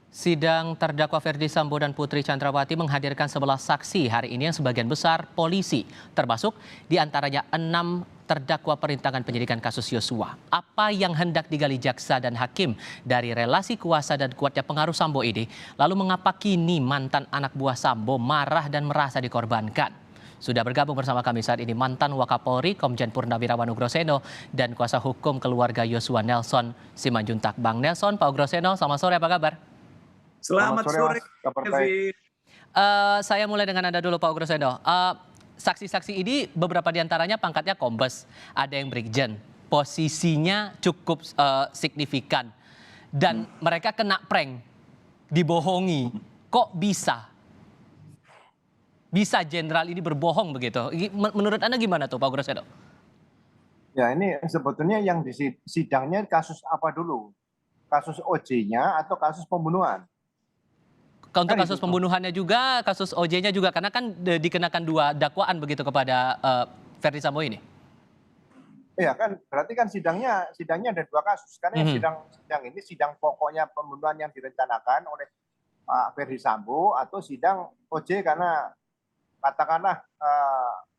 Sidang terdakwa Ferdy Sambo dan Putri Chandrawati menghadirkan 11 saksi hari ini yang sebagian besar polisi, termasuk diantaranya 6 terdakwa perintangan penyidikan kasus Yosua. Apa yang hendak digali jaksa dan hakim dari relasi kuasa dan kuatnya pengaruh Sambo ini? Lalu mengapa kini mantan anak buah Sambo marah dan merasa dikorbankan? Sudah bergabung bersama kami saat ini mantan Wakapolri Komjen Purnawirawan Ugroseno dan kuasa hukum keluarga Yosua Nelson Simanjuntak. Bang Nelson, Pak Ugroseno, selamat sore, apa kabar? Selamat sore, kabar baik. Kevin. Saya mulai dengan Anda dulu, Pak Ugroseno. Saksi-saksi ini beberapa diantaranya pangkatnya kombes, ada yang brigjen, posisinya cukup signifikan, dan mereka kena prank, dibohongi. Kok bisa jenderal ini berbohong begitu? Menurut Anda gimana tuh, Pak Ugroseno? Ya, ini sebetulnya yang di sidangnya kasus apa dulu? Kasus OJ-nya atau kasus pembunuhan? Untuk kasus pembunuhannya juga, kasus OJ-nya juga, karena kan dikenakan 2 dakwaan begitu kepada Ferdy Sambo ini. Iya kan, berarti kan sidangnya ada 2 kasus. Karena sidang ini sidang pokoknya pembunuhan yang direncanakan oleh Pak Ferdy Sambo atau sidang OJ karena katakanlah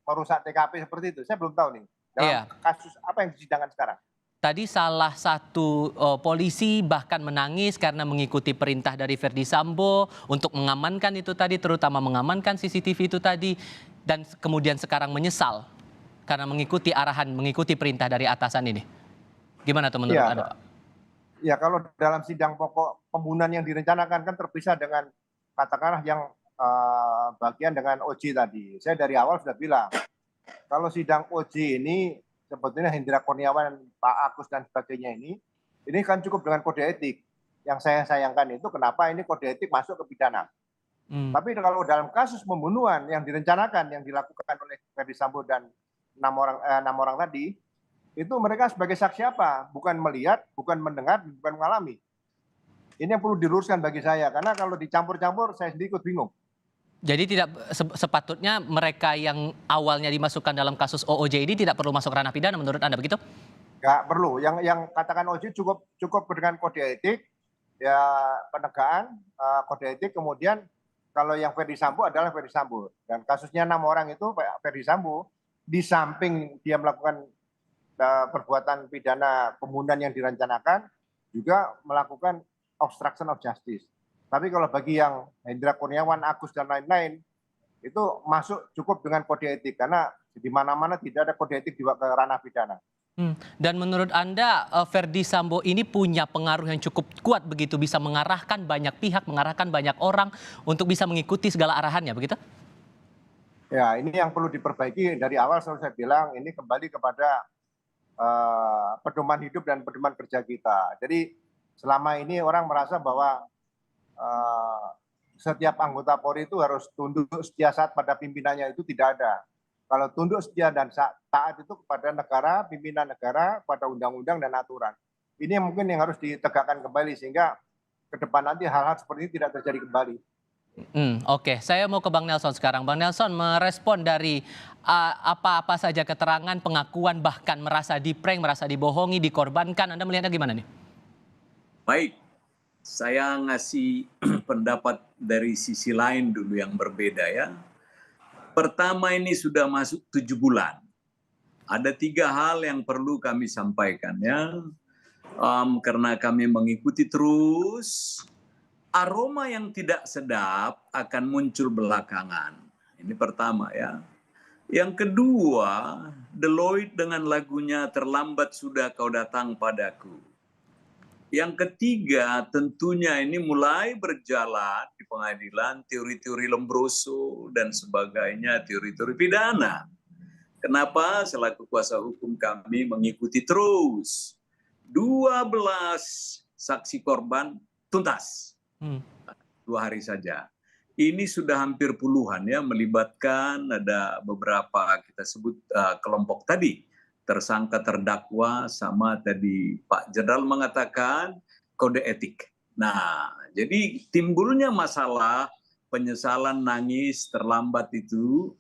merusak TKP seperti itu. Saya belum tahu nih. Dalam kasus apa yang disidangkan sekarang? Tadi salah satu polisi bahkan menangis karena mengikuti perintah dari Ferdy Sambo untuk mengamankan itu tadi, terutama mengamankan CCTV itu tadi, dan kemudian sekarang menyesal karena mengikuti arahan, mengikuti perintah dari atasan ini. Gimana tuh menurut Anda, Pak? Ya, kalau dalam sidang pokok pembunuhan yang direncanakan kan terpisah dengan katakanlah yang bagian dengan OJ tadi. Saya dari awal sudah bilang, kalau sidang OJ ini sebetulnya Hendra Kurniawan, Pak Agus dan sebagainya ini kan cukup dengan kode etik. Yang saya sayangkan itu kenapa ini kode etik masuk ke pidana. Tapi kalau dalam kasus pembunuhan yang direncanakan, yang dilakukan oleh Ferdy Sambo dan 6 orang tadi, itu mereka sebagai saksi apa? Bukan melihat, bukan mendengar, bukan mengalami. Ini yang perlu diluruskan bagi saya, karena kalau dicampur-campur saya sendiri ikut bingung. Jadi tidak sepatutnya mereka yang awalnya dimasukkan dalam kasus OOJ ini tidak perlu masuk ranah pidana menurut Anda, begitu? Nggak perlu. Yang katakan OJ cukup dengan kode etik, ya penegakan kode etik. Kemudian kalau yang Ferdy Sambo adalah Ferdy Sambo. Dan kasusnya 6 orang itu Pak Ferdy Sambo, di samping dia melakukan perbuatan pidana pembunuhan yang direncanakan, juga melakukan obstruction of justice. Tapi kalau bagi yang Hendra Kurniawan, Agus dan lain-lain, itu masuk cukup dengan kode etik. Karena di mana-mana tidak ada kode etik dibawa ke ranah pidana. Dan menurut Anda Ferdy Sambo ini punya pengaruh yang cukup kuat begitu, bisa mengarahkan banyak pihak, mengarahkan banyak orang untuk bisa mengikuti segala arahannya, begitu? Ya, ini yang perlu diperbaiki dari awal. Selalu saya bilang ini kembali kepada pedoman hidup dan pedoman kerja kita. Jadi selama ini orang merasa bahwa setiap anggota Polri itu harus tunduk setia saat pada pimpinannya, itu tidak ada. Kalau tunduk setia dan taat itu kepada negara, pimpinan negara, pada undang-undang dan aturan. Ini yang mungkin yang harus ditegakkan kembali sehingga ke depan nanti hal-hal seperti ini tidak terjadi kembali. Oke, saya mau ke Bang Nelson sekarang. Bang Nelson merespon dari apa-apa saja keterangan, pengakuan, bahkan merasa diprank, merasa dibohongi, dikorbankan. Anda melihatnya gimana nih? Baik, saya ngasih pendapat dari sisi lain dulu yang berbeda ya. Pertama, ini sudah masuk 7 bulan. Ada 3 hal yang perlu kami sampaikan ya. Karena kami mengikuti terus, aroma yang tidak sedap akan muncul belakangan. Ini pertama ya. Yang kedua, Deloitte dengan lagunya Terlambat Sudah Kau Datang Padaku. Yang ketiga, tentunya ini mulai berjalan di pengadilan teori-teori Lombroso dan sebagainya, teori-teori pidana. Kenapa? Selaku kuasa hukum kami mengikuti terus. 12 saksi korban tuntas. 2 hari saja. Ini sudah hampir puluhan ya, melibatkan ada beberapa kita sebut kelompok tadi. Tersangka, terdakwa, sama tadi Pak Jenderal mengatakan kode etik. Nah, jadi timbulnya masalah penyesalan, nangis, terlambat itu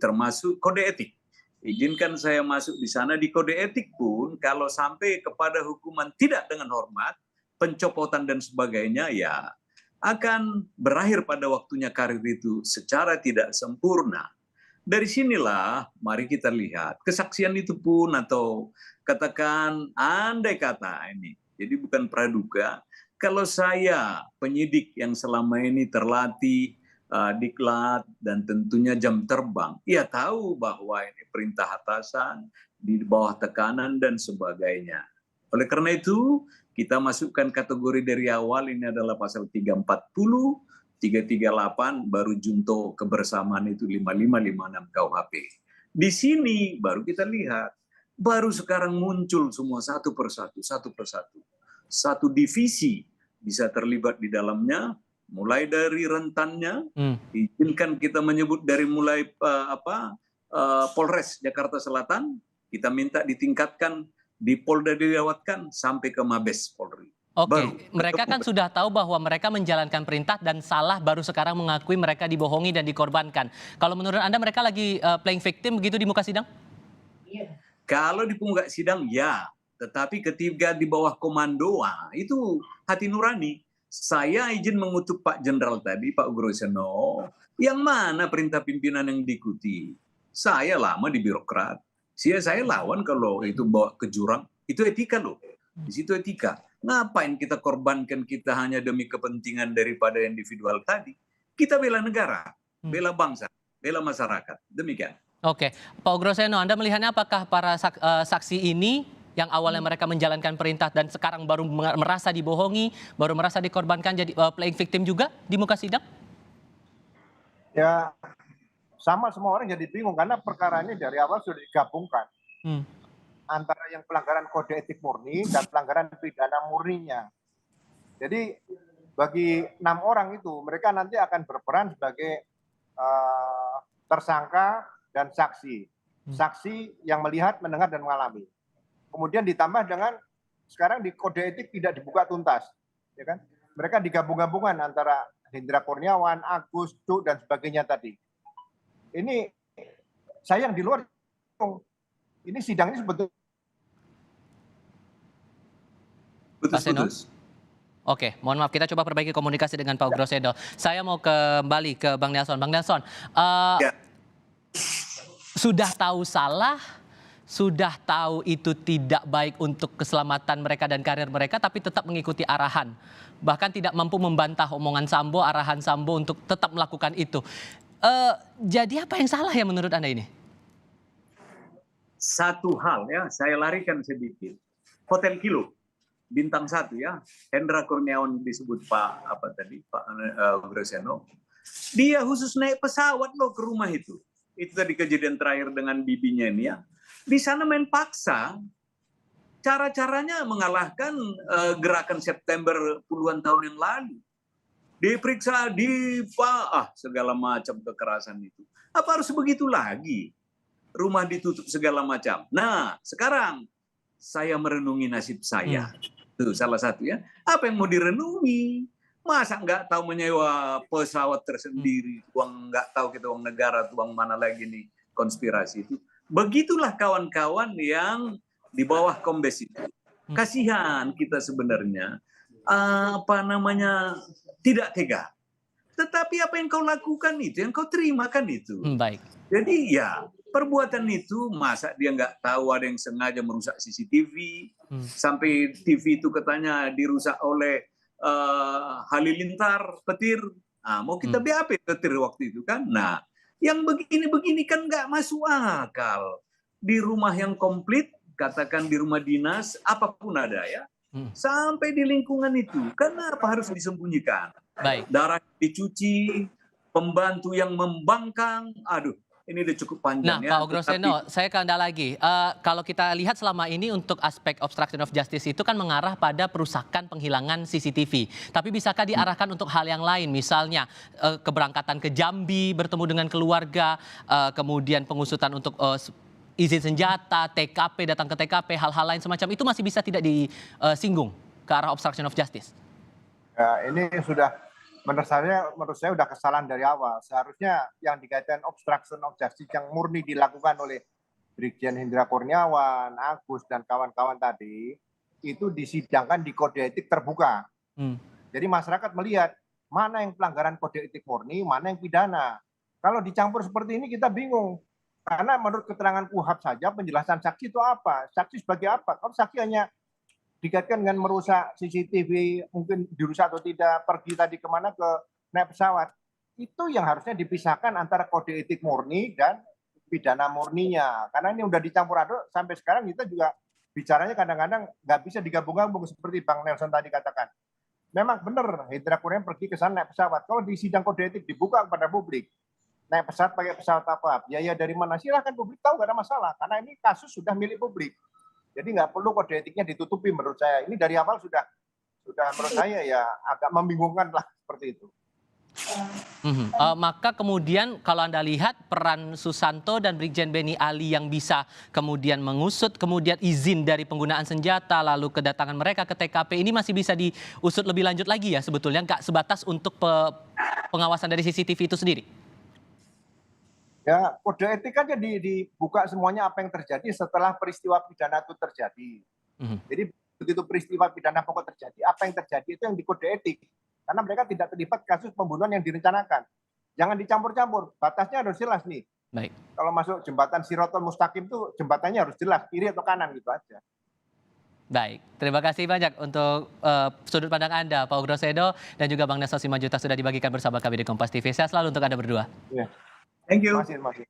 termasuk kode etik. Izinkan saya masuk di sana. Di kode etik pun kalau sampai kepada hukuman tidak dengan hormat, pencopotan dan sebagainya, ya akan berakhir pada waktunya karir itu secara tidak sempurna. Dari sinilah mari kita lihat kesaksian itu pun, atau katakan andai kata ini, jadi bukan praduga, kalau saya penyidik yang selama ini terlatih, diklat dan tentunya jam terbang, ya tahu bahwa ini perintah atasan di bawah tekanan dan sebagainya. Oleh karena itu kita masukkan kategori dari awal, ini adalah pasal 340, 338, baru junto kebersamaan itu 5556 KUHP. Di sini baru kita lihat, baru sekarang muncul semua satu persatu. Satu divisi bisa terlibat di dalamnya, mulai dari rentannya, izinkan kita menyebut dari mulai Polres Jakarta Selatan, kita minta ditingkatkan, di Polda dilewatkan sampai ke Mabes Polri. Oke, mereka kan sudah tahu bahwa mereka menjalankan perintah dan salah, baru sekarang mengakui mereka dibohongi dan dikorbankan. Kalau menurut Anda mereka lagi playing victim begitu di muka sidang? Kalau di muka sidang ya, tetapi ketika di bawah komando, itu hati nurani. Saya izin mengutuk Pak Jenderal tadi, Pak Groseno, yang mana perintah pimpinan yang diikuti. Saya lama di birokrat, saya lawan kalau itu bawa ke jurang, itu etika loh. Di situ etika. Ngapain kita korbankan kita hanya demi kepentingan daripada individual tadi? Kita bela negara, bela bangsa, bela masyarakat. Demikian. Oke, Pak Groseno, Anda melihatnya apakah para saksi ini yang awalnya mereka menjalankan perintah dan sekarang baru merasa dibohongi, baru merasa dikorbankan jadi playing victim juga di muka sidang? Ya, sama semua orang jadi bingung karena perkara ini dari awal sudah digabungkan. Antara yang pelanggaran kode etik murni dan pelanggaran pidana murninya. Jadi bagi 6 orang itu, mereka nanti akan berperan sebagai tersangka dan saksi. Saksi yang melihat, mendengar, dan mengalami. Kemudian ditambah dengan sekarang di kode etik tidak dibuka tuntas. Ya kan? Mereka digabung-gabungan antara Hendra Kurniawan, Agus, Cuk, dan sebagainya tadi. Ini saya yang di luar, ini sidang ini sebetulnya putus. Oke, mohon maaf, kita coba perbaiki komunikasi dengan Pak Groseno. Saya mau kembali ke Bang Nelson. Bang Nelson, sudah tahu salah, sudah tahu itu tidak baik untuk keselamatan mereka dan karir mereka, tapi tetap mengikuti arahan. Bahkan tidak mampu membantah omongan Sambo, arahan Sambo untuk tetap melakukan itu. Jadi apa yang salah ya menurut Anda ini? Satu hal ya, saya larikan sedikit. Hotel Kilo, bintang 1 ya, Hendra Kurniawan disebut Pak Groseno. Dia khusus naik pesawat loh ke rumah itu. Itu tadi kejadian terakhir dengan bibinya ini ya. Di sana main paksa, cara-caranya mengalahkan gerakan September puluhan tahun yang lalu. Diperiksa, segala macam kekerasan itu. Apa harus begitu lagi? Rumah ditutup segala macam. Nah, sekarang saya merenungi nasib saya. Itu salah satu ya. Apa yang mau direnungi? Masa nggak tahu menyewa pesawat tersendiri, uang nggak tahu kita uang negara, uang mana lagi nih konspirasi itu. Begitulah kawan-kawan yang di bawah Kombes itu. Kasihan kita sebenarnya, tidak tega. Tetapi apa yang kau lakukan itu, yang kau terimakan itu. Baik. Jadi ya, perbuatan itu masa dia nggak tahu ada yang sengaja merusak CCTV, sampai TV itu katanya dirusak oleh halilintar, petir. Mau kita BAP petir waktu itu kan. Nah, yang begini-begini kan nggak masuk akal. Di rumah yang komplit, katakan di rumah dinas, apapun ada ya, sampai di lingkungan itu, kenapa harus disembunyikan? Baik. Darah dicuci, pembantu yang membangkang, aduh. Ini udah cukup panjang. Nah, Pak Groseno, saya ke Anda lagi. Kalau kita lihat selama ini untuk aspek obstruction of justice itu kan mengarah pada perusakan penghilangan CCTV. Tapi bisakah diarahkan untuk hal yang lain? Misalnya keberangkatan ke Jambi, bertemu dengan keluarga, kemudian pengusutan untuk izin senjata, TKP, datang ke TKP, hal-hal lain semacam itu masih bisa tidak disinggung ke arah obstruction of justice? Ya, ini sudah menurut saya sudah kesalahan dari awal. Seharusnya yang dikaitkan obstruction of justice yang murni dilakukan oleh Brigjen Hendra Kurniawan, Agus, dan kawan-kawan tadi, itu disidangkan di kode etik terbuka. Jadi masyarakat melihat mana yang pelanggaran kode etik murni, mana yang pidana. Kalau dicampur seperti ini kita bingung. Karena menurut keterangan KUHAP saja penjelasan saksi itu apa? Saksi sebagai apa? Kalau saksi hanya dikaitkan dengan merusak CCTV, mungkin dirusak atau tidak, pergi tadi kemana ke naik pesawat, itu yang harusnya dipisahkan antara kode etik murni dan pidana murninya. Karena ini udah dicampur aduk, sampai sekarang kita juga bicaranya kadang-kadang nggak bisa digabung-gabung seperti Bang Nelson tadi katakan. Memang benar, Hendra Kurniawan pergi ke sana naik pesawat. Kalau di sidang kode etik dibuka kepada publik, naik pesawat pakai pesawat apa, biaya dari mana, silahkan publik tahu, nggak ada masalah. Karena ini kasus sudah milik publik. Jadi nggak perlu kode etiknya ditutupi menurut saya. Ini dari awal sudah menurut saya ya agak membingungkan lah seperti itu. Maka kemudian kalau Anda lihat peran Susanto dan Brigjen Beni Ali yang bisa kemudian mengusut kemudian izin dari penggunaan senjata lalu kedatangan mereka ke TKP ini masih bisa diusut lebih lanjut lagi ya sebetulnya, nggak sebatas untuk pengawasan dari CCTV itu sendiri? Ya, kode etik aja dibuka semuanya apa yang terjadi setelah peristiwa pidana itu terjadi. Jadi begitu peristiwa pidana pokok terjadi, apa yang terjadi itu yang di kode etik. Karena mereka tidak terlibat kasus pembunuhan yang direncanakan. Jangan dicampur-campur, batasnya harus jelas nih. Baik. Kalau masuk jembatan Shirathon Mustaqim itu jembatannya harus jelas, kiri atau kanan gitu aja. Baik, terima kasih banyak untuk sudut pandang Anda, Pak Ugro-Sedo dan juga Bang Nelson Simanjuntak sudah dibagikan bersama kami di Kompas TV. Sehat selalu untuk Anda berdua. Ya. Thank you. Terima kasih.